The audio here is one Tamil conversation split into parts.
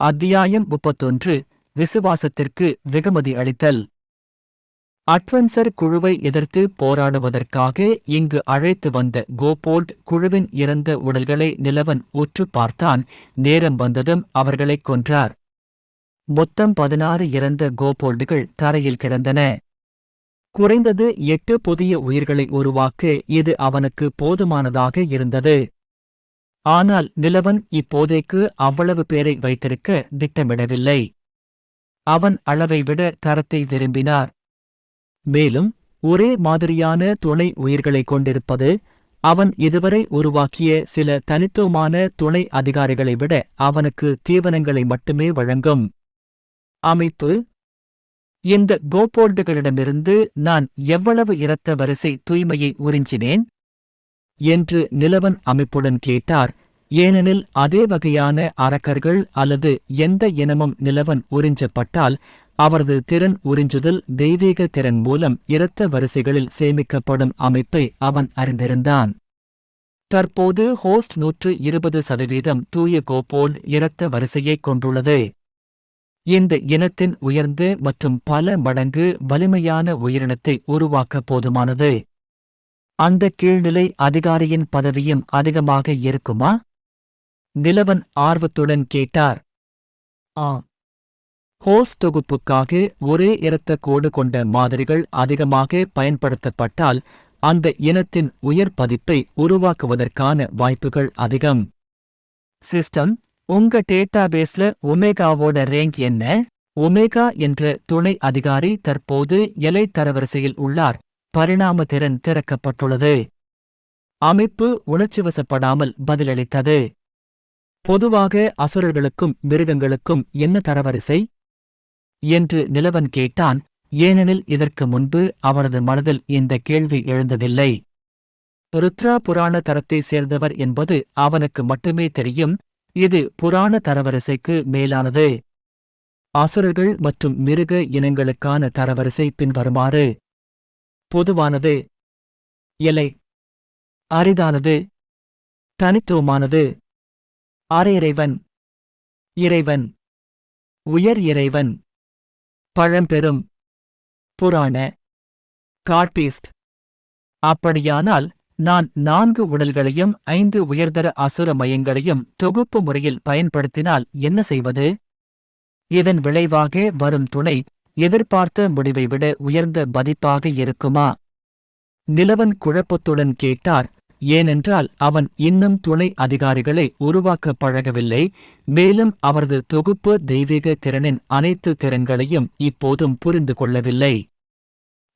அத்தியாயம் 31 விசுவாசத்திற்கு வெகுமதி அளித்தல். அட்வென்சர் குழுவை எதிர்த்து போராடுவதற்காக இங்கு அழைத்து வந்த கோபோல்ட் குழுவின் இறந்த உடல்களை நிலவன் உற்றுப் பார்த்தான். நேரம் வந்ததும் அவர்களைக் கொன்றார். மொத்தம் 16 இறந்த கோபோல்டுகள் தரையில் கிடந்தன. குறைந்தது 8 புதிய உயிர்களை உருவாக்க இது அவனுக்கு போதுமானதாக இருந்தது. ஆனால் நிலவன் இப்போதைக்கு அவ்வளவு பேரை வைத்திருக்க திட்டமிடவில்லை. அவன் அளவை விட தரத்தை விரும்பினார். மேலும் ஒரே மாதிரியான துணை உயிர்களைக் கொண்டிருப்பது அவன் இதுவரை உருவாக்கிய சில தனித்துவமான துணை அதிகாரிகளை விட அவனுக்கு தீவனங்களை மட்டுமே வழங்கும். அமைப்பு: இந்த கோபோல்டுகளிடமிருந்து நான் எவ்வளவு இரத்த வரிசை தூய்மையை உறிஞ்சினேன் என்று நிலவன் அமைப்புடன் கேட்டார். ஏனெனில் அதே வகையான அரக்கர்கள் அல்லது எந்த இனமும் நிலவன் உறிஞ்சப்பட்டால் அவரது திறன் உறிஞ்சுதல் தெய்வீக திறன் மூலம் இரத்த வரிசைகளில் சேமிக்கப்படும் அமைப்பை அவன் அறிந்திருந்தான். தற்போது ஹோஸ்ட் 120% தூய கோபோல்ட் இரத்த வரிசையைக் கொண்டுள்ளது. இந்த இனத்தின் உயர்ந்த மற்றும் பல மடங்கு வலிமையான உயிரினத்தை உருவாக்க போதுமானது. அந்த கீழ்நிலை அதிகாரியின் பதவியும் அதிகமாக இருக்குமா? நிலவன் ஆர்வத்துடன் கேட்டார். ஆம். ஹோஸ்ட் தொகுப்புக்காக ஒரே இரத்த கோடு கொண்ட மாதிரிகள் அதிகமாக பயன்படுத்தப்பட்டால் அந்த இனத்தின் உயர் பதிப்பை உருவாக்குவதற்கான வாய்ப்புகள் அதிகம். சிஸ்டம்: உங்க டேட்டாபேஸ்ல ஒமேகாவோட ரேங்க் என்ன? ஒமேகா என்ற துணை அதிகாரி தற்போது எலை தரவரிசையில் உள்ளார். பரிணாம திறன் திறக்கப்பட்டுள்ளது. அமைப்பு உணர்ச்சிவசப்படாமல் பதிலளித்தது. பொதுவாக அசுரர்களுக்கும் மிருகங்களுக்கும் என்ன தரவரிசை என்று நிலவன் கேட்டான். ஏனெனில் இதற்கு முன்பு அவனது மனதில் இந்த கேள்வி எழுந்ததில்லை. ருத்ரா புராண தரத்தை சேர்ந்தவர் என்பது அவனுக்கு மட்டுமே தெரியும். இது புராண தரவரிசைக்கு மேலானது. அசுரர்கள் மற்றும் மிருக இனங்களுக்கான தரவரிசை பின்வருமாறு: பொதுவானது, எலை, அரிதானது, தனித்துவமானது, அரையிறைவன், இறைவன், உயர் இறைவன், பழம்பெரும், புராண, காட்பீஸ்ட். அப்படியானால் நான் 4 உடல்களையும் 5 உயர்தர அசுர மையங்களையும் தொகுப்பு முறையில் பயன்படுத்தினால் என்ன செய்வது? இதன் விளைவாக வரும் துணை எதிர்பார்த்த முடிவை விட உயர்ந்த மதிப்பாக இருக்குமா? நிலவன் குழப்பத்துடன் கேட்டார். ஏனென்றால் அவன் இன்னும் துணை அதிகாரிகளை உருவாக்க பழகவில்லை. மேலும் அவரது தொகுப்பு தெய்வீக திறனின் அனைத்து திறன்களையும் இப்போதும் புரிந்து கொள்ளவில்லை.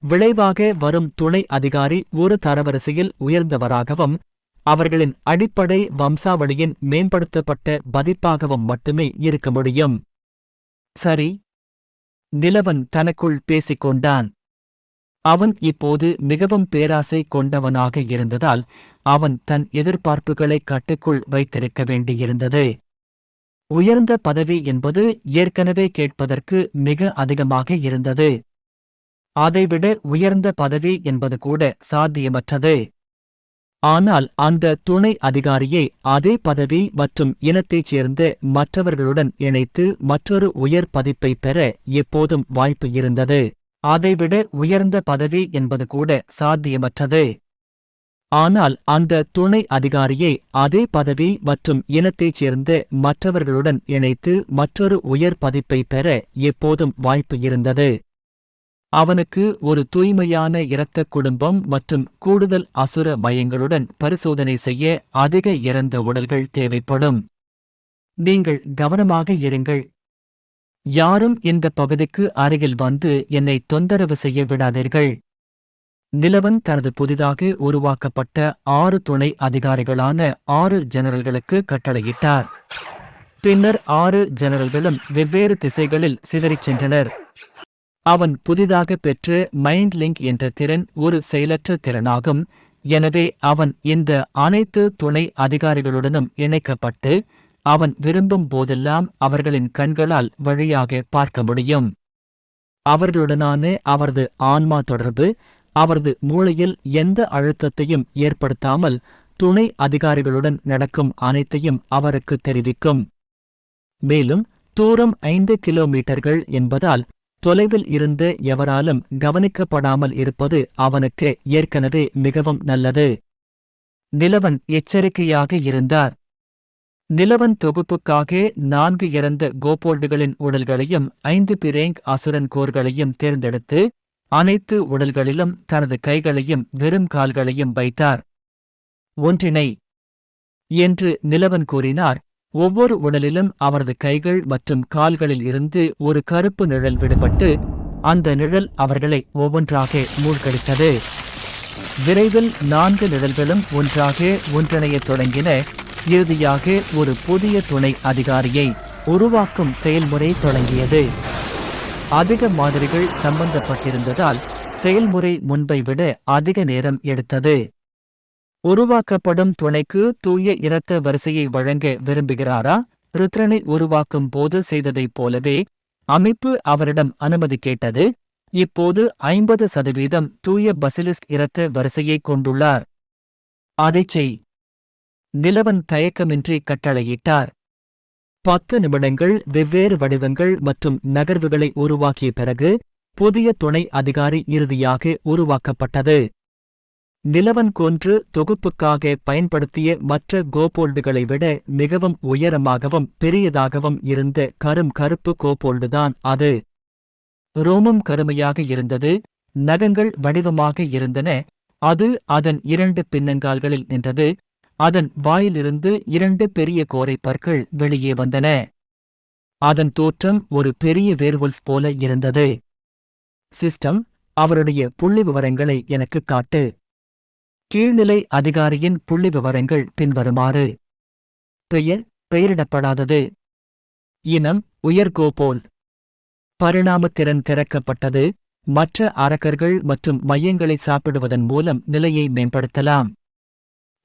விளைவாக வரும் துணை அதிகாரி ஒரு தரவரிசையில் உயர்ந்தவராகவும் அவர்களின் அடிப்படை வம்சாவளியின் மேம்படுத்தப்பட்ட பதிப்பாகவும் மட்டுமே இருக்க முடியும். சரி, நிலவன் தனக்குள் பேசிக்கொண்டான். அவன் இப்போது மிகவும் பேராசை கொண்டவனாக இருந்ததால் அவன் தன் எதிர்பார்ப்புகளை கட்டுக்குள் வைத்திருக்க வேண்டியிருந்தது. உயர்ந்த பதவி என்பது ஏற்கனவே கேட்பதற்கு மிக அதிகமாக இருந்தது. அதைவிட உயர்ந்த பதவி என்பது கூட சாத்தியமற்றது. ஆனால் அந்த துணை அதிகாரியை அதே பதவி மற்றும் இனத்தைச் சேர்ந்த மற்றவர்களுடன் இணைத்து மற்றொரு உயர் பதிப்பை பெற எப்போதும் வாய்ப்பு இருந்தது. அதைவிட உயர்ந்த பதவி என்பது கூட சாத்தியமற்றது. ஆனால் அந்த துணை அதிகாரியை அதே பதவி மற்றும் இனத்தைச் சேர்ந்த மற்றவர்களுடன் இணைத்து மற்றொரு உயர் பதிப்பை பெற எப்போதும் வாய்ப்பு இருந்தது. அவனுக்கு ஒரு தூய்மையான இரத்த குடும்பம் மற்றும் கூடுதல் அசுர மையங்களுடன் பரிசோதனை செய்ய அதிக இறந்த உடல்கள் தேவைப்படும். நீங்கள் கவனமாக இருங்கள். யாரும் இந்த பகுதிக்கு அருகில் வந்து என்னை தொந்தரவு செய்ய விடாதீர்கள். நிலவன் தனது புதிதாக உருவாக்கப்பட்ட 6 துணை அதிகாரிகளான 6 ஜெனரல்களுக்கு கட்டளையிட்டார். பின்னர் 6 ஜெனரல்களும் வெவ்வேறு திசைகளில் சிதறிச் சென்றனர். அவன் புதிதாக பெற்ற மைண்ட் லிங்க் என்ற திறன் ஒரு செயலற்ற திறனாகும். எனவே அவன் இந்த அனைத்து துணை அதிகாரிகளுடனும் இணைக்கப்பட்டு அவன் விரும்பும் போதெல்லாம் அவர்களின் கண்களால் வழியாக பார்க்க முடியும். அவர்களுடனான அவரது ஆன்மா தொடர்பு அவரது மூளையில் எந்த அழுத்தத்தையும் ஏற்படுத்தாமல் துணை அதிகாரிகளுடன் நடக்கும் அனைத்தையும் அவருக்கு தெரிவிக்கும். மேலும் தூரம் 5 கிலோமீட்டர்கள் என்பதால் தொலைவில் இருந்த எவராலும் கவனிக்கப்படாமல் இருப்பது அவனுக்கு ஏற்கனவே மிகவும் நல்லது. நிலவன் எச்சரிக்கையாக இருந்தார். நிலவன் தொகுப்புக்காக 4 இறந்த கோபோல்டுகளின் உடல்களையும் 5 பிரேங்க் அசுரன் கோர்களையும் தேர்ந்தெடுத்து அனைத்து உடல்களிலும் தனது கைகளையும் வெறும் கால்களையும் வைத்தார். ஒன்றினை என்று நிலவன் கூறினார். ஒவ்வொரு உடலிலும் அவரது கைகள் மற்றும் கால்களில் இருந்து ஒரு கருப்பு நிழல் விடுபட்டு அந்த நிழல் அவர்களை ஒவ்வொன்றாக மூழ்கடித்தது. விரைவில் 4 நிழல்களும் ஒன்றாக ஒன்றிணையத் தொடங்கின. இறுதியாக ஒரு புதிய துணை அதிகாரியை உருவாக்கும் செயல்முறை தொடங்கியது. அதிக மாதிரிகள் சம்பந்தப்பட்டிருந்ததால் செயல்முறை முன்பை விட அதிக நேரம் எடுத்தது. உருவாக்கப்படும் துணைக்கு தூய இரத்த வரிசையை வழங்க விரும்புகிறாரா? ருத்ரனை உருவாக்கும் போது செய்ததைப் போலவே அமைப்பு அவரிடம் அனுமதி கேட்டது. இப்போது 50% தூய பசிலிஸ்க் இரத்த வரிசையை கொண்டுள்ளார். அதைச் செய். நிலவன் தயக்கமின்றி கட்டளையிட்டார். 10 நிமிடங்கள் வெவ்வேறு வடிவங்கள் மற்றும் நகர்வுகளை உருவாக்கிய பிறகு புதிய துணை அதிகாரி இறுதியாக உருவாக்கப்பட்டது. நிலவன் கொன்று தொகுப்புக்காக பயன்படுத்திய மற்ற கோபோல்டுகளை விட மிகவும் உயரமாகவும் பெரியதாகவும் இருந்த கருப்பு கோபோல்டுதான் அது. ரோமம் கருமையாக இருந்தது. நகங்கள் வடிவமாக இருந்தன. அது அதன் 2 பின்னங்கால்களில் நின்றது. அதன் வாயிலிருந்து 2 பெரிய கோரை பற்கள் வெளியே வந்தன. அதன் தோற்றம் ஒரு பெரிய வேர்வொல்ஃப் போல இருந்தது. சிஸ்டம், அவருடைய புள்ளிவிவரங்களை எனக்குக் காட்டு. கீழ்நிலை அதிகாரியின் புள்ளிவிவரங்கள் பின்வருமாறு. பெயர் பெயரிடப்படாதது. இனம் உயர்கோபோல். பரிணாமத்திறன் திறக்கப்பட்டது. மற்ற அரக்கர்கள் மற்றும் மையங்களை சாப்பிடுவதன் மூலம் நிலையை மேம்படுத்தலாம்.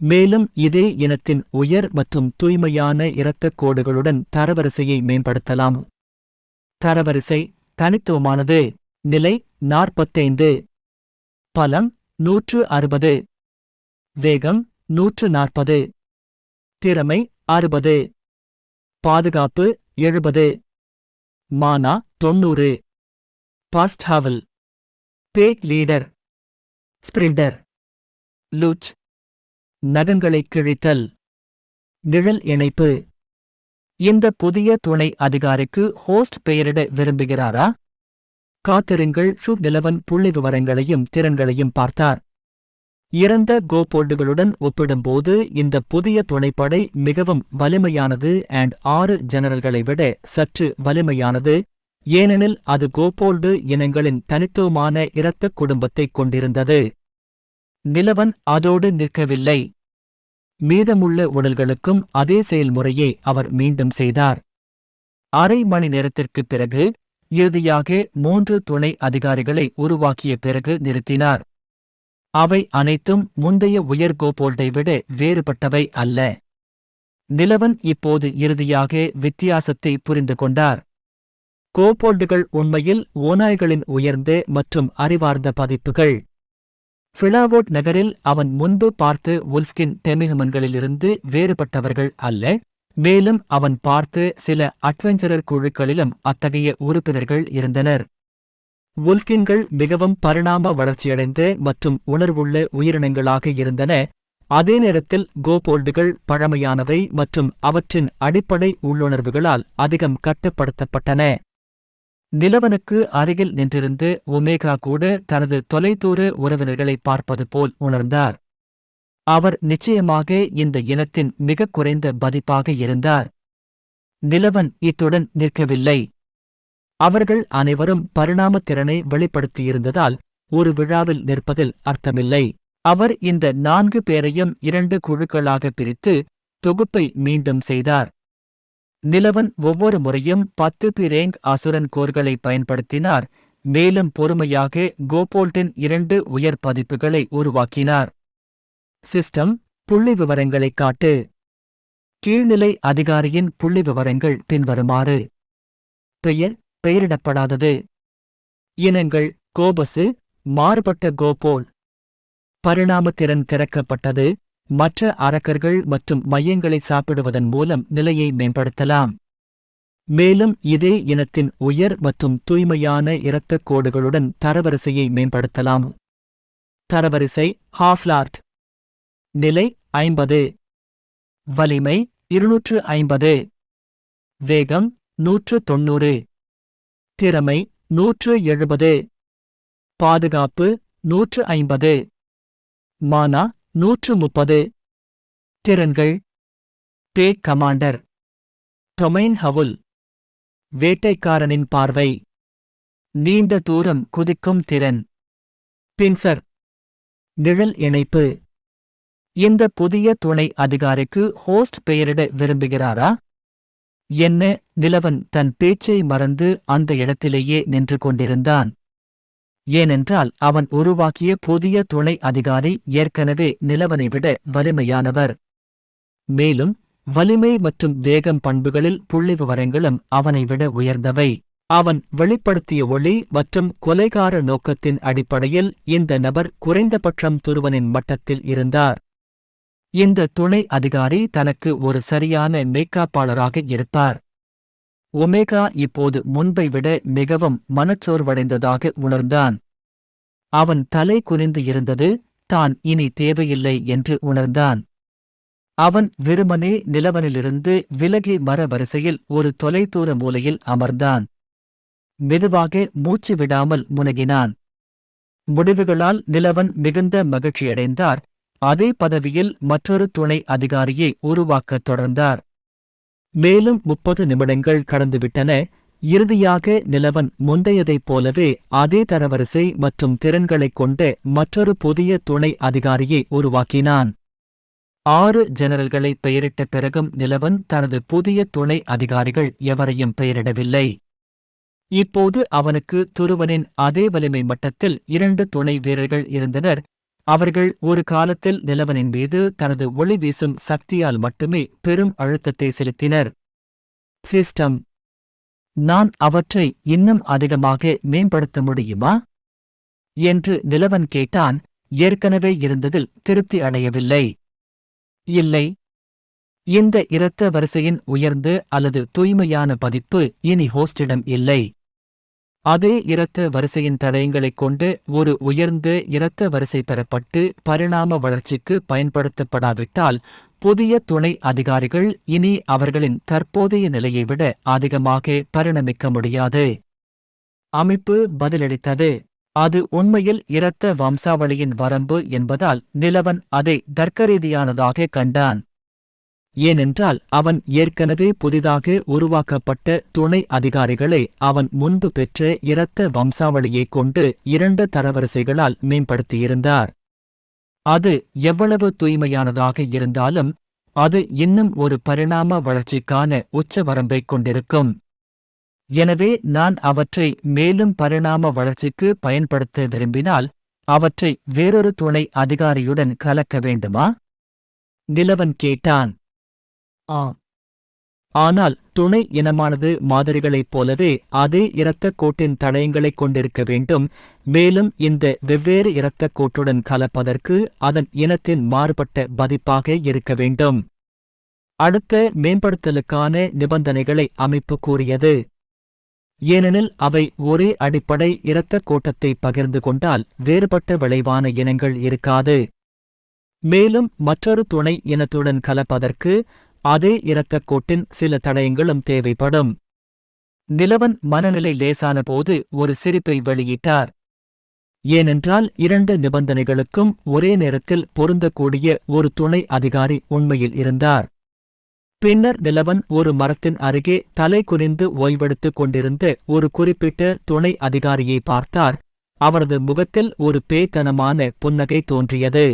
மேலும் இதே இனத்தின் உயர் மற்றும் தூய்மையான இரத்தக் கோடுகளுடன் தரவரிசையை மேம்படுத்தலாம். தரவரிசை தனித்துவமானது. நிலை 45. பலம் 160. வேகம் 140. திறமை 60. பாதுகாப்பு 70. மானா 90. Fast howl. Pack leader. Sprinter. லூச். நகங்களைக் கிழித்தல். நிழல் இணைப்பு. இந்த புதிய துணை அதிகாரிக்கு ஹோஸ்ட் பெயரிட விரும்புகிறாரா? காத்திருங்கள். நிலவன் புள்ளிவிவரங்களையும் திறன்களையும் பார்த்தார். இறந்த கோபோல்டுகளுடன் ஒப்பிடும்போது இந்த புதிய துணைப்படை மிகவும் வலிமையானது. 6 ஜெனரல்களை விட சற்று வலிமையானது. ஏனெனில் அது கோபோல்டு இனங்களின் தனித்துவமான இரத்தக் குடும்பத்தைக் கொண்டிருந்தது. நிலவன் அதோடு நிற்கவில்லை. மீதமுள்ள உடல்களுக்கும் அதே செயல்முறையை அவர் மீண்டும் செய்தார். அரை மணி நேரத்திற்குப் பிறகு இறுதியாக 3 துணை அதிகாரிகளை உருவாக்கிய பிறகு நிறுத்தினார். அவை அனைத்தும் முந்தைய உயர் கோபோல்டை விட வேறுபட்டவை அல்ல. நிலவன் இப்போது இறுதியாக வித்தியாசத்தை புரிந்து கொண்டார். கோபோல்டுகள் உண்மையில் ஓநாய்களின் உயர்ந்த மற்றும் அறிவார்ந்த பதிப்புகள். ஃபிலாவோட் நகரில் அவன் முன்பு பார்த்து வுல்ஃப்கின் டெமிஹமன்களிலிருந்து வேறுபட்டவர்கள் அல்ல. மேலும் அவன் பார்த்து சில அட்வென்ச்சரர் குழுக்களிலும் அத்தகைய உறுப்பினர்கள் இருந்தனர். வுல்ஃகின்கள் மிகவும் பரிணாம வளர்ச்சியடைந்த மற்றும் உணர்வுள்ள உயிரினங்களாக இருந்தன. அதே நேரத்தில் கோபோல்டுகள் பழமையானவை மற்றும் அவற்றின் அடிப்படை உள்ளுணர்வுகளால் அதிகம் கட்டுப்படுத்தப்பட்டன. நிலவனுக்கு அருகில் நின்றிருந்து ஒமேகா கூட தனது தொலைதூர உறவினர்களை பார்ப்பது போல் உணர்ந்தார். அவர் நிச்சயமாக இந்த இனத்தின் மிகக் குறைந்த பதிப்பாக இருந்தார். நிலவன் இத்துடன் நிற்கவில்லை. அவர்கள் அனைவரும் பரிணாமத்திறனை வெளிப்படுத்தியிருந்ததால் ஒரு விழாவில் நிற்பதில் அர்த்தமில்லை. அவர் இந்த 4 பேரையும் 2 குழுக்களாக பிரித்து தொகுப்பை மீண்டும் செய்தார். நிலவன் ஒவ்வொரு முறையும் 10 பிரேங்க் அசுரன் கோர்களை பயன்படுத்தினார். மேலும் பொறுமையாக கோபோல்ட்டின் 2 உயர் பதிப்புகளை உருவாக்கினார். சிஸ்டம், புள்ளிவிவரங்களைக் காட்டு. கீழ்நிலை அதிகாரியின் புள்ளிவிவரங்கள் பின்வருமாறு. பெயர் பெயரிடப்படாதது. இனங்கள் கோபசு, மாறுபட்ட கோபோல். பரிணாமத்திறன் திறக்கப்பட்டது. மற்ற அரக்கர்கள் மற்றும் மையங்களை சாப்பிடுவதன் மூலம் நிலையை மேம்படுத்தலாம். மேலும் இதே இனத்தின் உயர் மற்றும் தூய்மையான இரத்தக் கோடுகளுடன் தரவரிசையை மேம்படுத்தலாம். தரவரிசை ஹாஃப்லார்ட். நிலை 50. வலிமை 250. வேகம் 190. திறமை 170. பாதுகாப்பு 150. மானா 130. திறன்கள்: பேட் கமாண்டர், டொமைன் ஹவுல், வேட்டைக்காரனின் பார்வை, நீண்ட தூரம் குதிக்கும் திறன், பின்சர், நிழல் இணைப்பு. இந்த புதிய துணை அதிகாரிக்கு ஹோஸ்ட் பெயரிட விரும்புகிறாரா? என்ன? நிலவன் தன் பேச்சை மறந்து அந்த இடத்திலேயே நின்று கொண்டிருந்தான். ஏனென்றால் அவன் உருவாக்கிய புதிய துணை அதிகாரி ஏற்கனவே நிலவனை விட வலிமையானவர். மேலும் வலிமை மற்றும் வேகம் பண்புகளில் புள்ளிவிவரங்களும் அவனை விட உயர்ந்தவை. அவன் வெளிப்படுத்திய ஒளி மற்றும் கொலைகார நோக்கத்தின் அடிப்படையில் இந்த நபர் குறைந்தபட்சம் துருவனின் மட்டத்தில் இருந்தார். இந்த துணை அதிகாரி தனக்கு ஒரு சரியான மேய்க்காப்பாளராக இருப்பார். ஒமேகா இப்போது முன்பை விட மிகவும் மனச்சோர்வடைந்ததாக உணர்ந்தான். அவன் தலை குனிந்து இருந்தது, தான் இனி தேவையில்லை என்று உணர்ந்தான். அவன் வெறுமனே நிலவனிலிருந்து விலகி மர வரிசையில் ஒரு தொலைதூர மூலையில் அமர்ந்தான். மெதுவாக மூச்சு விடாமல் முனகினான். முடிவுகளால் நிலவன் மிகுந்த மகிழ்ச்சியடைந்தார். அதே பதவியில் மற்றொரு துணை அதிகாரியை உருவாக்கத் தொடர்ந்தார். மேலும் 30 நிமிடங்கள் கடந்துவிட்டன. இறுதியாக நிலவன் முந்தையதைப் போலவே அதே தரவரிசை மற்றும் திறன்களைக் கொண்ட மற்றொரு புதிய துணை அதிகாரியை உருவாக்கினான். 6 ஜெனரல்களை பெயரிட்ட பிறகும் நிலவன் தனது புதிய துணை அதிகாரிகள் எவரையும் பெயரிடவில்லை. இப்போது அவனுக்கு துருவனின் அதே வலிமை மட்டத்தில் 2 துணை வீரர்கள் இருந்தனர். அவர்கள் ஒரு காலத்தில் நிலவனின் மீது தனது ஒளி வீசும் சக்தியால் மட்டுமே பெரும் அழுத்தத்தை செலுத்தினர். சிஸ்டம். நான் அவற்றை இன்னும் அதிகமாக மேம்படுத்த முடியுமா என்று நிலவன் கேட்டான். ஏற்கனவே இருந்ததில் திருப்தி அடையவில்லை. இல்லை. இந்த இரத்த வரிசையின் உயர்ந்த அல்லது தூய்மையான பதிப்பு இனி ஹோஸ்டிடம் இல்லை. அதே இரத்த வரிசையின் தடயங்களைக் கொண்டு ஒரு உயர்ந்த இரத்த வரிசை பெறப்பட்டு பரிணாம வளர்ச்சிக்கு பயன்படுத்தப்படாவிட்டால் புதிய துணை அதிகாரிகள் இனி அவர்களின் தற்போதைய நிலையை விட அதிகமாக பரிணமிக்க முடியாது. அமைப்பு பதிலளித்தது. அது உண்மையில் இரத்த வம்சாவளியின் வரம்பு என்பதால் நிலவன் அதை தர்க்கரீதியானதாக கண்டான். ஏனென்றால் அவன் ஏற்கனவே புதிதாக உருவாக்கப்பட்ட துணை அதிகாரிகளை அவன் முன்பு பெற்ற இரத்த வம்சாவளியைக் கொண்டு 2 தரவரிசைகளால் மேம்படுத்தியிருந்தார். அது எவ்வளவு தூய்மையானதாக இருந்தாலும் அது இன்னும் ஒரு பரிணாம வளர்ச்சிக்கான உச்ச வரம்பைக் கொண்டிருக்கும். எனவே நான் அவற்றை மேலும் பரிணாம வளர்ச்சிக்கு பயன்படுத்த விரும்பினால் அவற்றை வேறொரு துணை அதிகாரியுடன் கலக்க வேண்டுமா? நிலவன் கேட்டான். ஆனால் துணை இனமானது மாதிரிகளைப் போலவே அதே இரத்தக் கோட்டின் தடயங்களைக் கொண்டிருக்க வேண்டும். மேலும் இந்த வெவ்வேறு இரத்தக் கோட்டுடன் கலப்பதற்கு அதன் இனத்தின் மாறுபட்ட பதிப்பாக இருக்க வேண்டும். அடுத்த மேம்படுத்தலுக்கான நிபந்தனைகளை அமைப்பு கூறியது. ஏனெனில் அவை ஒரே அடிப்படை இரத்தக் கோட்டத்தை பகிர்ந்து கொண்டால் வேறுபட்ட விளைவான இனங்கள் இருக்காது. மேலும் மற்றொரு துணை இனத்துடன் கலப்பதற்கு அதே இரத்தக் கோட்டின் சில தடயங்களும் தேவைப்படும். நிலவன் மனநிலை லேசான போது ஒரு சிரிப்பை வெளியிட்டார். ஏனென்றால் 2 நிபந்தனைகளுக்கும் ஒரே நேரத்தில் பொருந்தக்கூடிய ஒரு துணை அதிகாரி உண்மையில் இருந்தார். பின்னர் நிலவன் ஒரு மரத்தின் அருகே தலை குனிந்து ஓய்வெடுத்துக் கொண்டிருந்த ஒரு குறிப்பிட்ட துணை அதிகாரியை பார்த்தார். அவரது முகத்தில் ஒரு பேய்த்தனமான புன்னகை தோன்றியது.